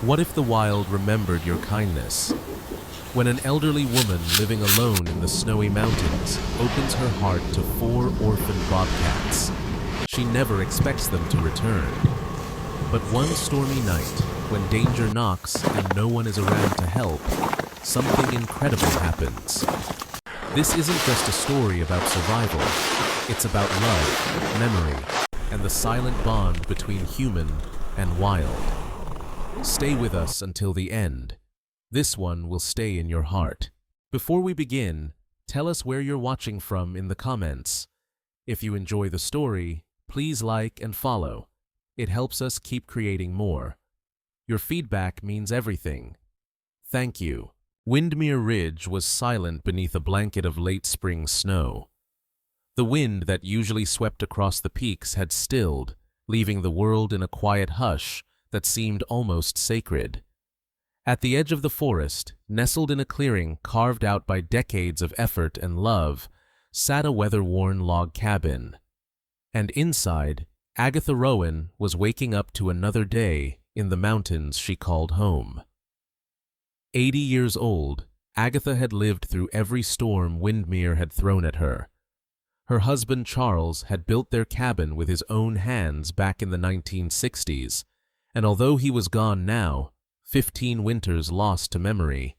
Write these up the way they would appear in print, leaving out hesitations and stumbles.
What if the wild remembered your kindness? When an elderly woman living alone in the snowy mountains opens her heart to 4 orphan bobcats, she never expects them to return. But one stormy night, when danger knocks and no one is around to help, something incredible happens. This isn't just a story about survival. It's about love, memory, and the silent bond between human and wild. Stay with us until the end. This one will stay in your heart. Before we begin, tell us where you're watching from in the comments. If you enjoy the story, please like and follow. It helps us keep creating more. Your feedback means everything. Thank you. Windermere Ridge was silent beneath a blanket of late spring snow. The wind that usually swept across the peaks had stilled, leaving the world in a quiet hush that seemed almost sacred. At the edge of the forest, nestled in a clearing carved out by decades of effort and love, sat a weather-worn log cabin. And inside, Agatha Rowan was waking up to another day in the mountains she called home. 80 years old, Agatha had lived through every storm Windermere had thrown at her. Her husband Charles had built their cabin with his own hands back in the 1960s, and although he was gone now, 15 winters lost to memory,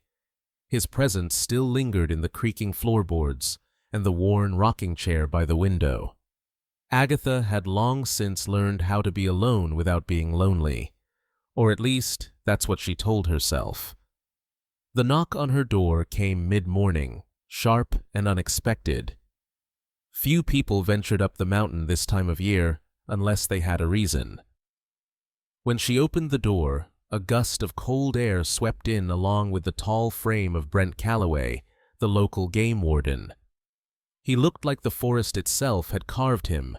his presence still lingered in the creaking floorboards and the worn rocking chair by the window. Agatha had long since learned how to be alone without being lonely, or at least that's what she told herself. The knock on her door came mid-morning, sharp and unexpected. Few people ventured up the mountain this time of year unless they had a reason. When she opened the door, a gust of cold air swept in along with the tall frame of Brent Calloway, the local game warden. He looked like the forest itself had carved him,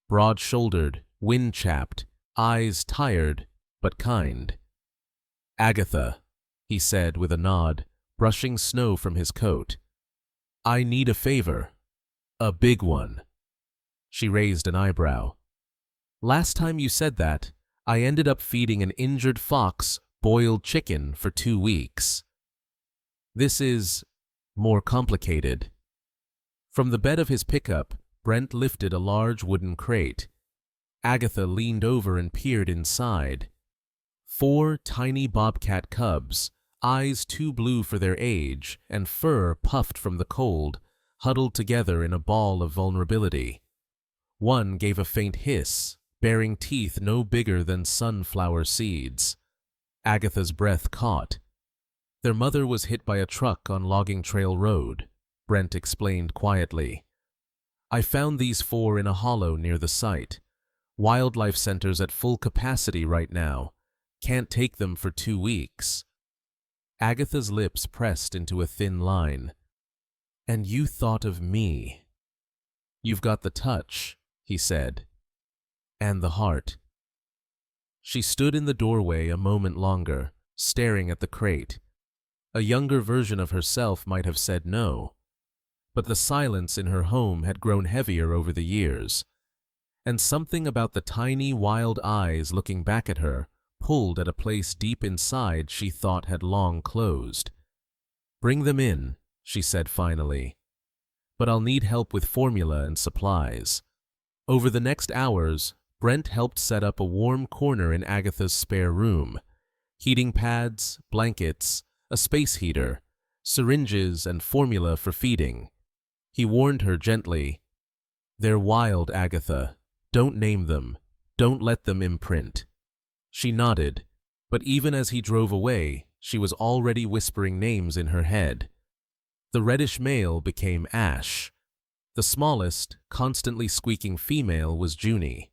broad-shouldered, wind-chapped, eyes tired but kind. "Agatha," he said with a nod, brushing snow from his coat. "I need a favor. A big one." She raised an eyebrow. "Last time you said that, I ended up feeding an injured fox boiled chicken for 2 weeks. This is more complicated." From the bed of his pickup, Brent lifted a large wooden crate. Agatha leaned over and peered inside. 4 tiny bobcat cubs, eyes too blue for their age and fur puffed from the cold, huddled together in a ball of vulnerability. One gave a faint hiss, bearing teeth no bigger than sunflower seeds. Agatha's breath caught. "Their mother was hit by a truck on Logging Trail Road," Brent explained quietly. "I found these 4 in a hollow near the site. Wildlife center's at full capacity right now. Can't take them for 2 weeks." Agatha's lips pressed into a thin line. "And you thought of me." "You've got the touch," he said. "And the heart." She stood in the doorway a moment longer, staring at the crate. A younger version of herself might have said no, but the silence in her home had grown heavier over the years, and something about the tiny, wild eyes looking back at her pulled at a place deep inside she thought had long closed. "Bring them in," she said finally, "but I'll need help with formula and supplies." Over the next hours, Brent helped set up a warm corner in Agatha's spare room. Heating pads, blankets, a space heater, syringes, and formula for feeding. He warned her gently, "They're wild, Agatha. Don't name them. Don't let them imprint." She nodded, but even as he drove away, she was already whispering names in her head. The reddish male became Ash. The smallest, constantly squeaking female was Junie.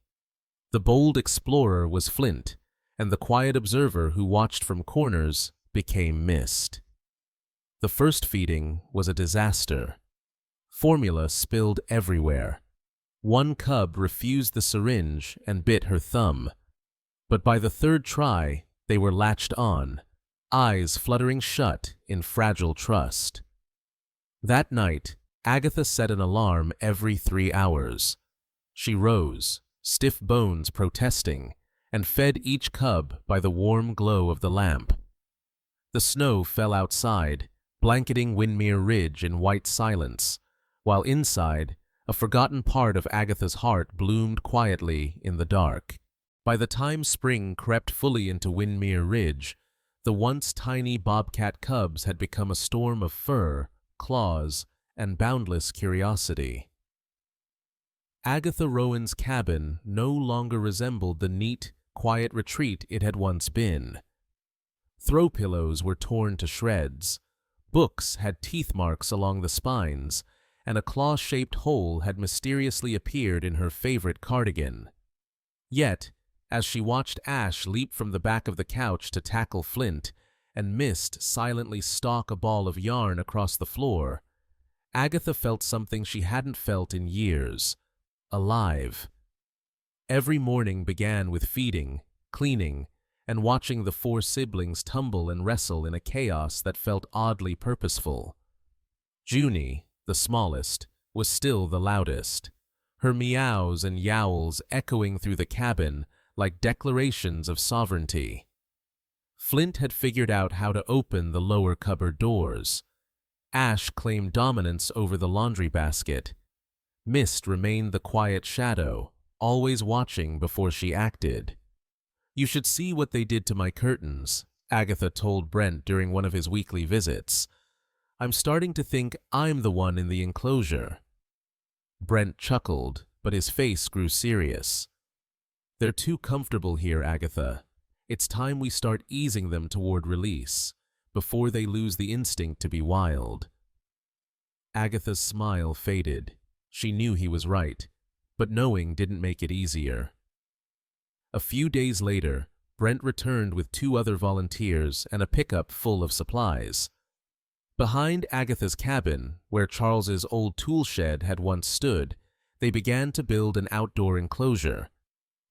The bold explorer was Flint, and the quiet observer who watched from corners became Mist. The first feeding was a disaster. Formula spilled everywhere. One cub refused the syringe and bit her thumb. But by the 3rd try, they were latched on, eyes fluttering shut in fragile trust. That night, Agatha set an alarm every 3 hours. She rose, stiff bones protesting, and fed each cub by the warm glow of the lamp. The snow fell outside, blanketing Windmere Ridge in white silence, while inside, a forgotten part of Agatha's heart bloomed quietly in the dark. By the time spring crept fully into Windmere Ridge, the once tiny bobcat cubs had become a storm of fur, claws, and boundless curiosity. Agatha Rowan's cabin no longer resembled the neat, quiet retreat it had once been. Throw pillows were torn to shreds, books had teeth marks along the spines, and a claw-shaped hole had mysteriously appeared in her favorite cardigan. Yet, as she watched Ash leap from the back of the couch to tackle Flint, and Mist silently stalk a ball of yarn across the floor, Agatha felt something she hadn't felt in years: alive. Every morning began with feeding, cleaning, and watching the four siblings tumble and wrestle in a chaos that felt oddly purposeful. Junie, the smallest, was still the loudest, her meows and yowls echoing through the cabin like declarations of sovereignty. Flint had figured out how to open the lower cupboard doors. Ash claimed dominance over the laundry basket. Mist remained the quiet shadow, always watching before she acted. "You should see what they did to my curtains," Agatha told Brent during one of his weekly visits. "I'm starting to think I'm the one in the enclosure." Brent chuckled, but his face grew serious. "They're too comfortable here, Agatha. It's time we start easing them toward release, before they lose the instinct to be wild." Agatha's smile faded. She knew he was right, but knowing didn't make it easier. A few days later, Brent returned with 2 other volunteers and a pickup full of supplies. Behind Agatha's cabin, where Charles's old tool shed had once stood, they began to build an outdoor enclosure.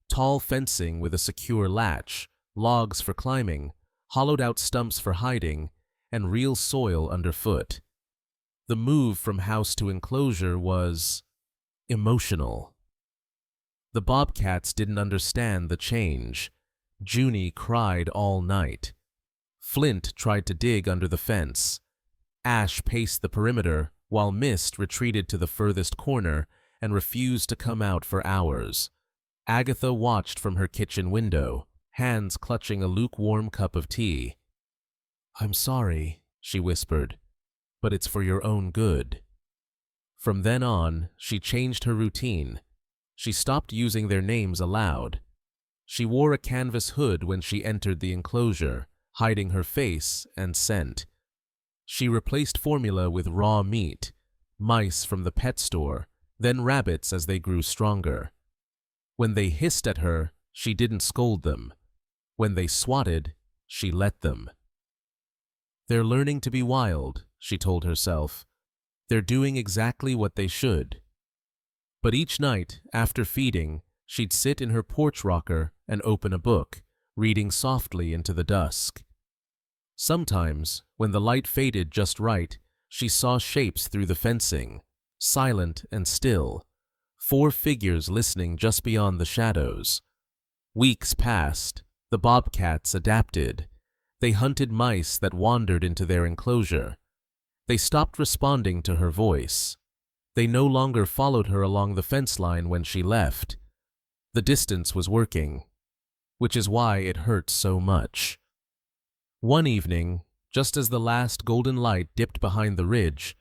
Tall fencing with a secure latch, logs for climbing, hollowed-out stumps for hiding, and real soil underfoot. The move from house to enclosure was emotional. The Bobcats didn't understand the change. Junie cried all night. Flint tried to dig under the fence. Ash paced the perimeter, while Mist retreated to the furthest corner and refused to come out for hours. Agatha watched from her kitchen window, hands clutching a lukewarm cup of tea. "I'm sorry," she whispered, "but it's for your own good." From then on, she changed her routine. She stopped using their names aloud. She wore a canvas hood when she entered the enclosure, hiding her face and scent. She replaced formula with raw meat, mice from the pet store, then rabbits as they grew stronger. When they hissed at her, she didn't scold them. When they swatted, she let them. "They're learning to be wild," she told herself. "They're doing exactly what they should." But each night, after feeding, she'd sit in her porch rocker and open a book, reading softly into the dusk. Sometimes, when the light faded just right, she saw shapes through the fencing, silent and still, 4 figures listening just beyond the shadows. Weeks passed. The Bobcats adapted. They hunted mice that wandered into their enclosure. They stopped responding to her voice. They no longer followed her along the fence line when she left. The distance was working, which is why it hurt so much. One evening, just as the last golden light dipped behind the ridge,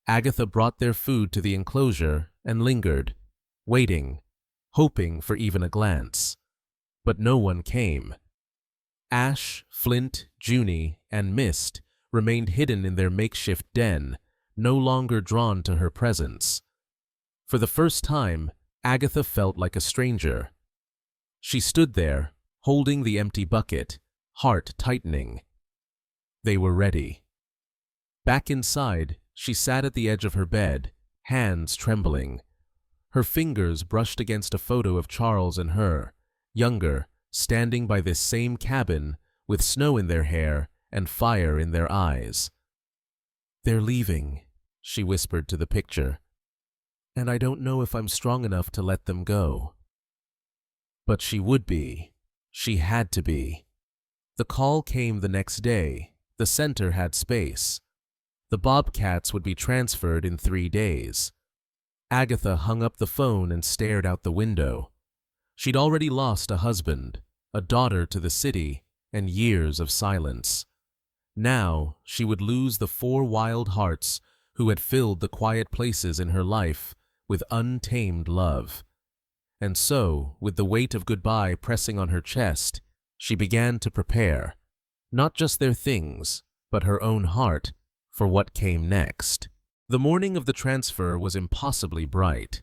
Agatha brought their food to the enclosure and lingered, waiting, hoping for even a glance. But no one came. Ash, Flint, Junie, and Mist remained hidden in their makeshift den, no longer drawn to her presence. For the first time, Agatha felt like a stranger. She stood there, holding the empty bucket, heart tightening. They were ready. Back inside, she sat at the edge of her bed, hands trembling. Her fingers brushed against a photo of Charles and her, younger, standing by this same cabin, with snow in their hair and fire in their eyes. "They're leaving," she whispered to the picture, "and I don't know if I'm strong enough to let them go." But she would be. She had to be. The call came the next day. The center had space. The Bobcats would be transferred in 3 days. Agatha hung up the phone and stared out the window. She'd already lost a husband, a daughter to the city, and years of silence. Now she would lose the 4 wild hearts who had filled the quiet places in her life with untamed love. And so, with the weight of goodbye pressing on her chest, she began to prepare, not just their things, but her own heart, for what came next. The morning of the transfer was impossibly bright.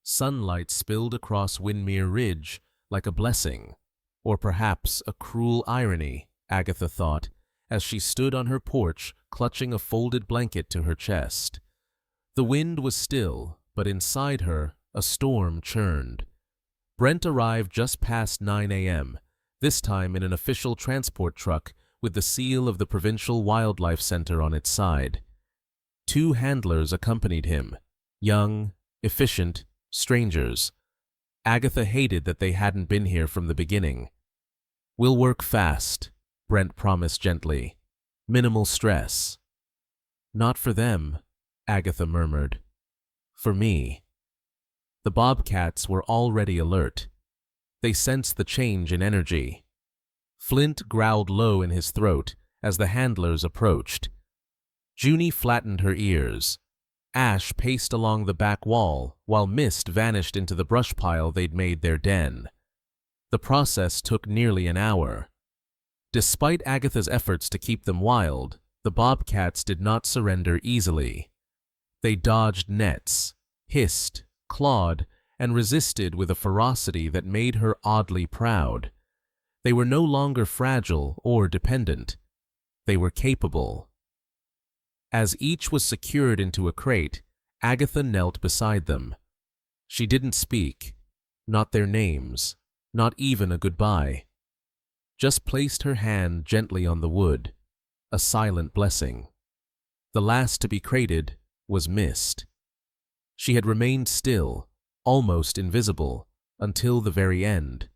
Sunlight spilled across Windmere Ridge like a blessing, or perhaps a cruel irony, Agatha thought, as she stood on her porch clutching a folded blanket to her chest. The wind was still, but inside her a storm churned. Brent arrived just past 9 a.m., this time in an official transport truck with the seal of the Provincial Wildlife Center on its side. 2 handlers accompanied him, young, efficient, strangers. Agatha hated that they hadn't been here from the beginning. "We'll work fast," Brent promised gently. "Minimal stress." "Not for them," Agatha murmured. "For me." The Bobcats were already alert. They sensed the change in energy. Flint growled low in his throat as the handlers approached. Junie flattened her ears. Ash paced along the back wall while Mist vanished into the brush pile they'd made their den. The process took nearly an hour. Despite Agatha's efforts to keep them wild, the Bobcats did not surrender easily. They dodged nets, hissed, clawed, and resisted with a ferocity that made her oddly proud. They were no longer fragile or dependent. They were capable. As each was secured into a crate, Agatha knelt beside them. She didn't speak, not their names, not even a goodbye. Just placed her hand gently on the wood, a silent blessing. The last to be crated was Mist. She had remained still, almost invisible, until the very end.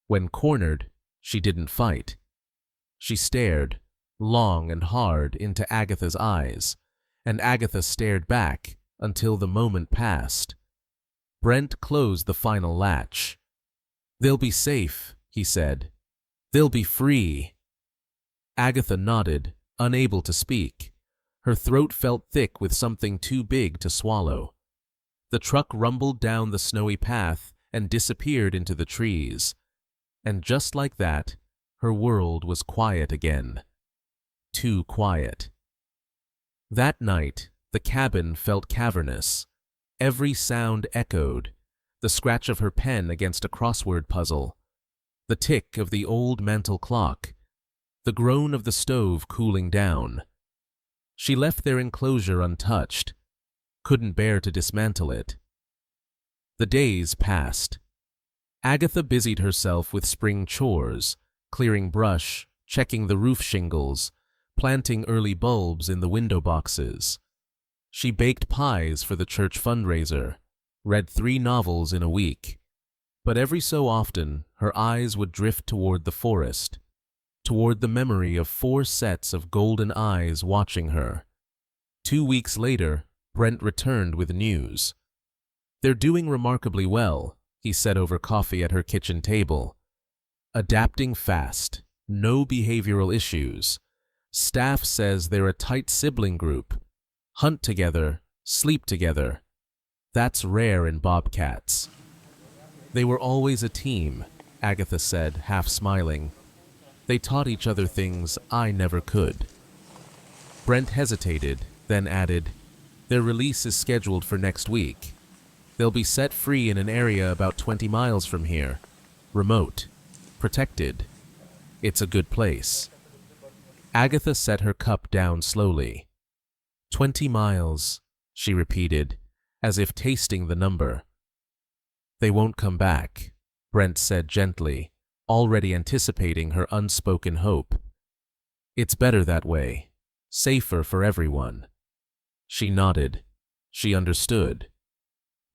When cornered, she didn't fight. She stared, long and hard, into Agatha's eyes, and Agatha stared back until the moment passed. Brent closed the final latch. "They'll be safe," he said. "They'll be free." Agatha nodded, unable to speak. Her throat felt thick with something too big to swallow. The truck rumbled down the snowy path and disappeared into the trees. And just like that, her world was quiet again. Too quiet. That night, the cabin felt cavernous. Every sound echoed, the scratch of her pen against a crossword puzzle, the tick of the old mantel clock, the groan of the stove cooling down. She left their enclosure untouched, couldn't bear to dismantle it. The days passed. Agatha busied herself with spring chores, clearing brush, checking the roof shingles, planting early bulbs in the window boxes. She baked pies for the church fundraiser, read 3 novels in a week. But every so often, her eyes would drift toward the forest, toward the memory of 4 sets of golden eyes watching her. 2 weeks later, Brent returned with news. "They're doing remarkably well," he said over coffee at her kitchen table. "Adapting fast, no behavioral issues. Staff says they're a tight sibling group. Hunt together, sleep together. That's rare in Bobcats." "They were always a team," Agatha said, half smiling. "They taught each other things I never could." Brent hesitated, then added, "Their release is scheduled for next week. They'll be set free in an area about 20 miles from here. Remote. Protected. It's a good place." Agatha set her cup down slowly. 20 miles, she repeated, as if tasting the number. "They won't come back," Brent said gently, already anticipating her unspoken hope. "It's better that way. Safer for everyone." She nodded. She understood.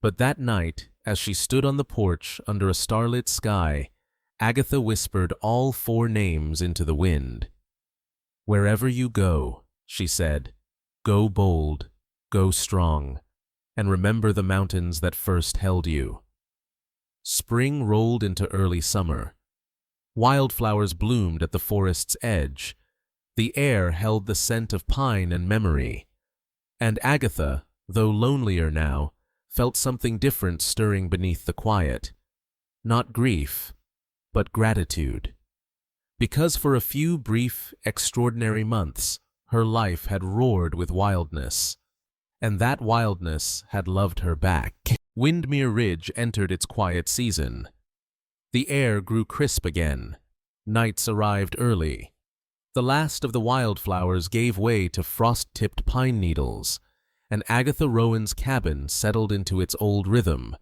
But that night, as she stood on the porch under a starlit sky, Agatha whispered all 4 names into the wind. "Wherever you go," she said, "go bold, go strong, and remember the mountains that first held you." Spring rolled into early summer. Wildflowers bloomed at the forest's edge. The air held the scent of pine and memory. And Agatha, though lonelier now, felt something different stirring beneath the quiet. Not grief, but gratitude. Because for a few brief, extraordinary months, her life had roared with wildness. And that wildness had loved her back. Windermere Ridge entered its quiet season. The air grew crisp again. Nights arrived early. The last of the wildflowers gave way to frost-tipped pine needles, and Agatha Rowan's cabin settled into its old rhythm.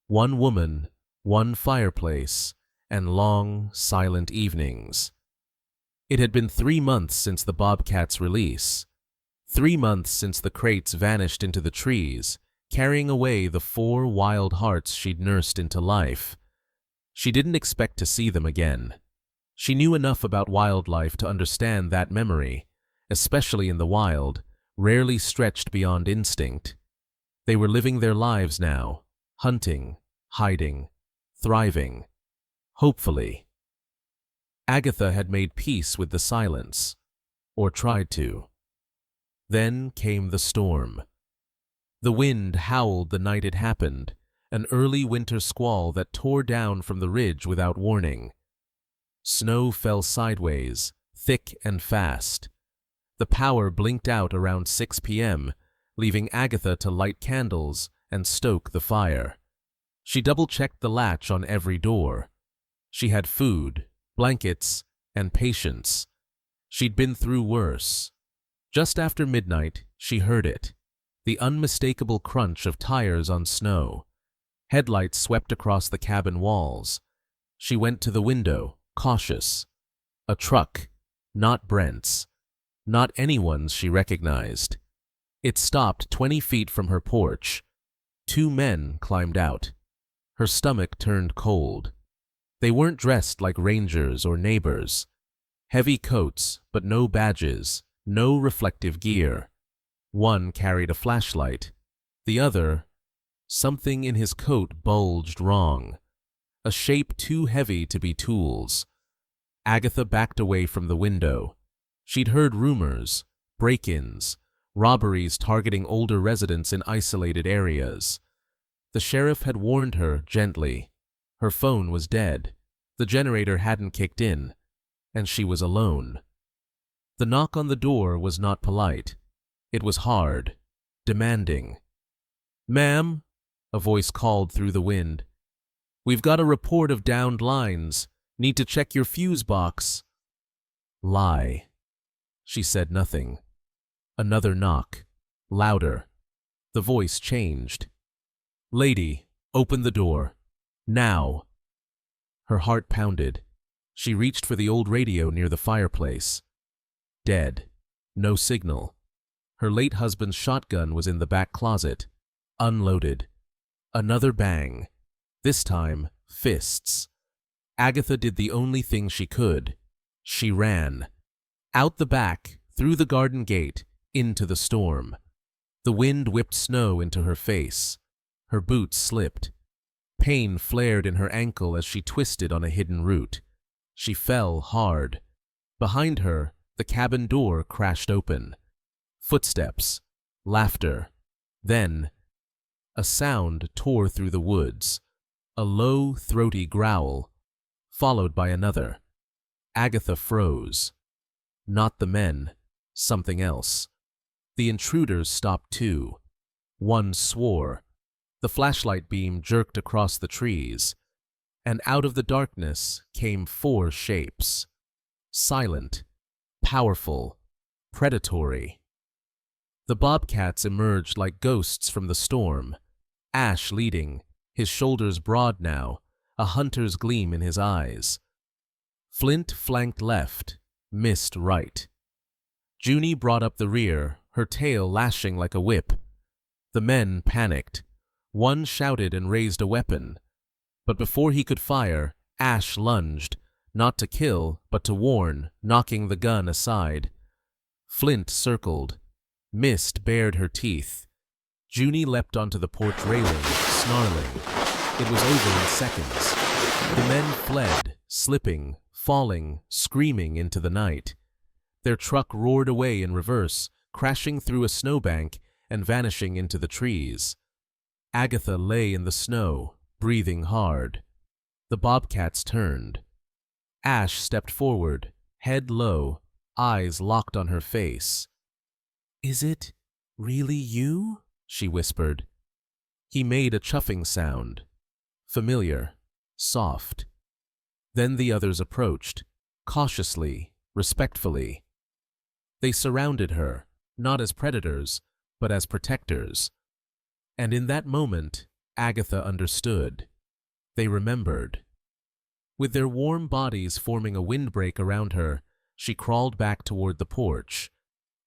1 woman, 1 fireplace, and long, silent evenings. It had been 3 months since the Bobcats' release. 3 months since the crates vanished into the trees, carrying away the 4 wild hearts she'd nursed into life. She didn't expect to see them again. She knew enough about wildlife to understand that memory, especially in the wild, rarely stretched beyond instinct. They were living their lives now, hunting, hiding, thriving, hopefully. Agatha had made peace with the silence, or tried to. Then came the storm. The wind howled the night it happened, an early winter squall that tore down from the ridge without warning. Snow fell sideways, thick and fast. The power blinked out around 6 p.m., leaving Agatha to light candles and stoke the fire. She double-checked the latch on every door. She had food, blankets, and patience. She'd been through worse. Just after midnight, she heard it, the unmistakable crunch of tires on snow. Headlights swept across the cabin walls. She went to the window, cautious. A truck, not Brent's, not anyone's she recognized. It stopped 20 feet from her porch. 2 men climbed out. Her stomach turned cold. They weren't dressed like rangers or neighbors. Heavy coats, but no badges, no reflective gear. One carried a flashlight. The other, something in his coat bulged wrong. A shape too heavy to be tools. Agatha backed away from the window. She'd heard rumors, break-ins, robberies targeting older residents in isolated areas. The sheriff had warned her gently. Her phone was dead. The generator hadn't kicked in, and she was alone. The knock on the door was not polite. It was hard, demanding. "Ma'am," a voice called through the wind. "We've got a report of downed lines. Need to check your fuse box." Lie. She said nothing. Another knock, louder. The voice changed. "Lady, open the door. Now." Her heart pounded. She reached for the old radio near the fireplace. Dead. No signal. Her late husband's shotgun was in the back closet, unloaded. Another bang. This time, fists. Agatha did the only thing she could. She ran. Out the back, through the garden gate, into the storm. The wind whipped snow into her face. Her boots slipped. Pain flared in her ankle as she twisted on a hidden root. She fell hard. Behind her, the cabin door crashed open. Footsteps. Laughter. Then, a sound tore through the woods. A low, throaty growl, followed by another. Agatha froze. Not the men. Something else. The intruders stopped too. One swore. The flashlight beam jerked across the trees, and out of the darkness came 4 shapes. Silent, powerful, predatory. The Bobcats emerged like ghosts from the storm, Ash leading, his shoulders broad now, a hunter's gleam in his eyes. Flint flanked left, missed right. Junie brought up the rear, her tail lashing like a whip. The men panicked. One shouted and raised a weapon, but before he could fire, Ash lunged, not to kill, but to warn, knocking the gun aside. Flint circled. Mist bared her teeth. Junie leapt onto the porch railing, snarling. It was over in seconds. The men fled, slipping, falling, screaming into the night. Their truck roared away in reverse, crashing through a snowbank and vanishing into the trees. Agatha lay in the snow, breathing hard. The Bobcats turned. Ash stepped forward, head low, eyes locked on her face. "Is it really you?" she whispered. He made a chuffing sound. Familiar, soft. Then the others approached, cautiously, respectfully. They surrounded her, not as predators, but as protectors. And in that moment, Agatha understood. They remembered. With their warm bodies forming a windbreak around her, she crawled back toward the porch.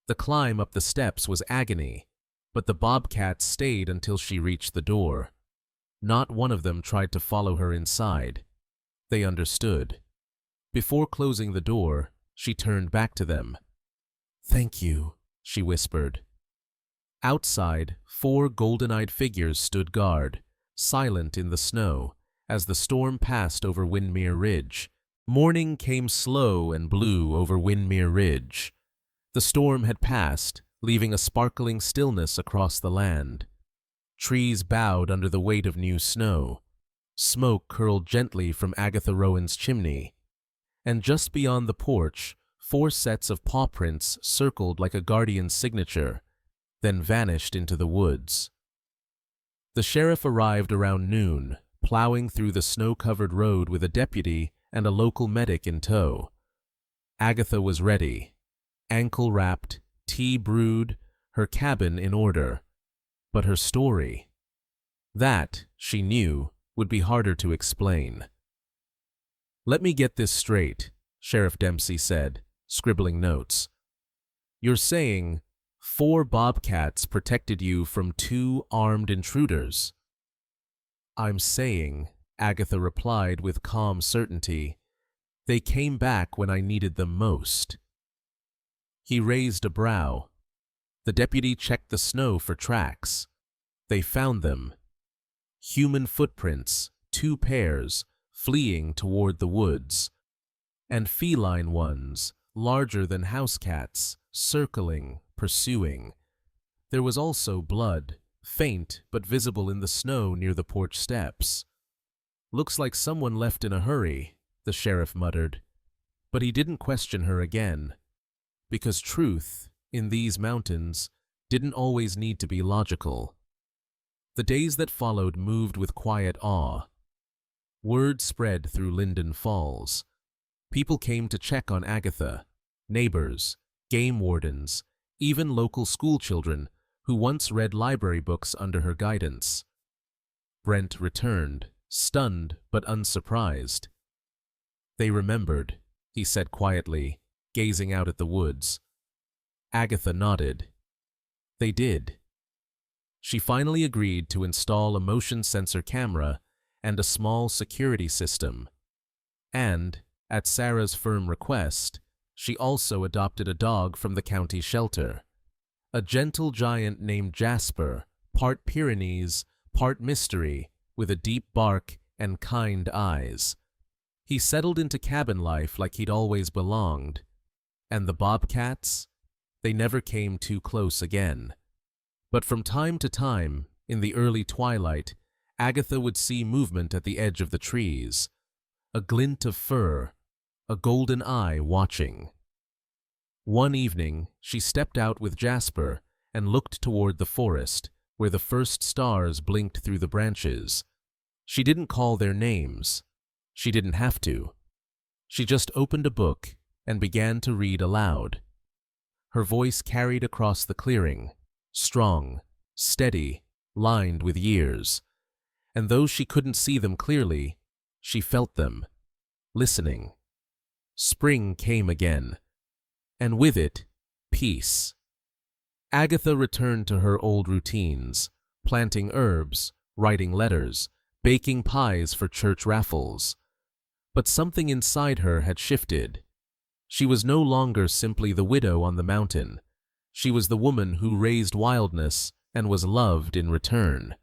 The climb up the steps was agony, but the Bobcats stayed until she reached the door. Not one of them tried to follow her inside. They understood. Before closing the door, she turned back to them. "Thank you," she whispered. Outside, 4 golden-eyed figures stood guard, silent in the snow, as the storm passed over Windmere Ridge. Morning came slow and blue over Windmere Ridge. The storm had passed, leaving a sparkling stillness across the land. Trees bowed under the weight of new snow. Smoke curled gently from Agatha Rowan's chimney. And just beyond the porch, 4 sets of paw prints circled like a guardian's signature, then vanished into the woods. The sheriff arrived around noon, plowing through the snow-covered road with a deputy and a local medic in tow. Agatha was ready, ankle-wrapped, tea brewed, her cabin in order. But her story, that, she knew, would be harder to explain. "Let me get this straight," Sheriff Dempsey said, scribbling notes. "You're saying 4 Bobcats protected you from 2 armed intruders?" "I'm saying," Agatha replied with calm certainty, "they came back when I needed them most." He raised a brow. The deputy checked the snow for tracks. They found them. Human footprints, 2 pairs, fleeing toward the woods. And feline ones, larger than house cats, circling, pursuing. There was also blood, faint but visible in the snow near the porch steps. "Looks like someone left in a hurry," the sheriff muttered. But he didn't question her again. Because truth, in these mountains, didn't always need to be logical. The days that followed moved with quiet awe. Word spread through Linden Falls. People came to check on Agatha, neighbors, game wardens, even local schoolchildren who once read library books under her guidance. Brent returned, stunned but unsurprised. "They remembered," he said quietly, gazing out at the woods. Agatha nodded. They did. She finally agreed to install a motion sensor camera and a small security system. And, at Sarah's firm request, she also adopted a dog from the county shelter. A gentle giant named Jasper, part Pyrenees, part mystery, with a deep bark and kind eyes. He settled into cabin life like he'd always belonged. And the Bobcats? They never came too close again. But from time to time, in the early twilight, Agatha would see movement at the edge of the trees. A glint of fur, a golden eye watching. One evening, she stepped out with Jasper and looked toward the forest, where the first stars blinked through the branches. She didn't call their names. She didn't have to. She just opened a book and began to read aloud. Her voice carried across the clearing, strong, steady, lined with years. And though she couldn't see them clearly, she felt them, listening. Spring came again, and with it, peace. Agatha returned to her old routines, planting herbs, writing letters, baking pies for church raffles. But something inside her had shifted. She was no longer simply the widow on the mountain. She was the woman who raised wildness and was loved in return.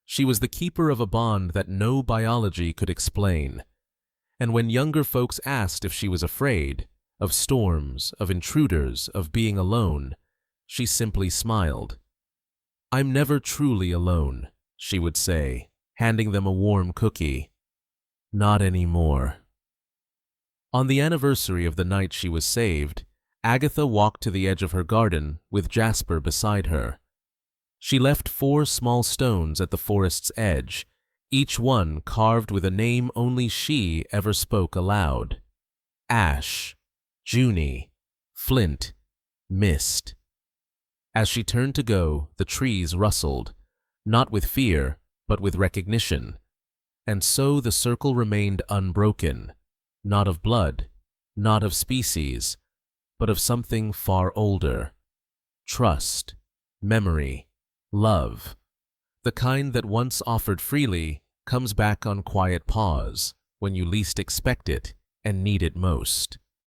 She was the keeper of a bond that no biology could explain. And when younger folks asked if she was afraid, of storms, of intruders, of being alone, she simply smiled. "I'm never truly alone," she would say, handing them a warm cookie. "Not anymore." On the anniversary of the night she was saved, Agatha walked to the edge of her garden with Jasper beside her. She left 4 small stones at the forest's edge, each one carved with a name only she ever spoke aloud. Ash, Junie, Flint, Mist. As she turned to go, the trees rustled, not with fear, but with recognition. And so the circle remained unbroken, not of blood, not of species, but of something far older. Trust, memory, love. The kind that once offered freely comes back on quiet pause when you least expect it and need it most.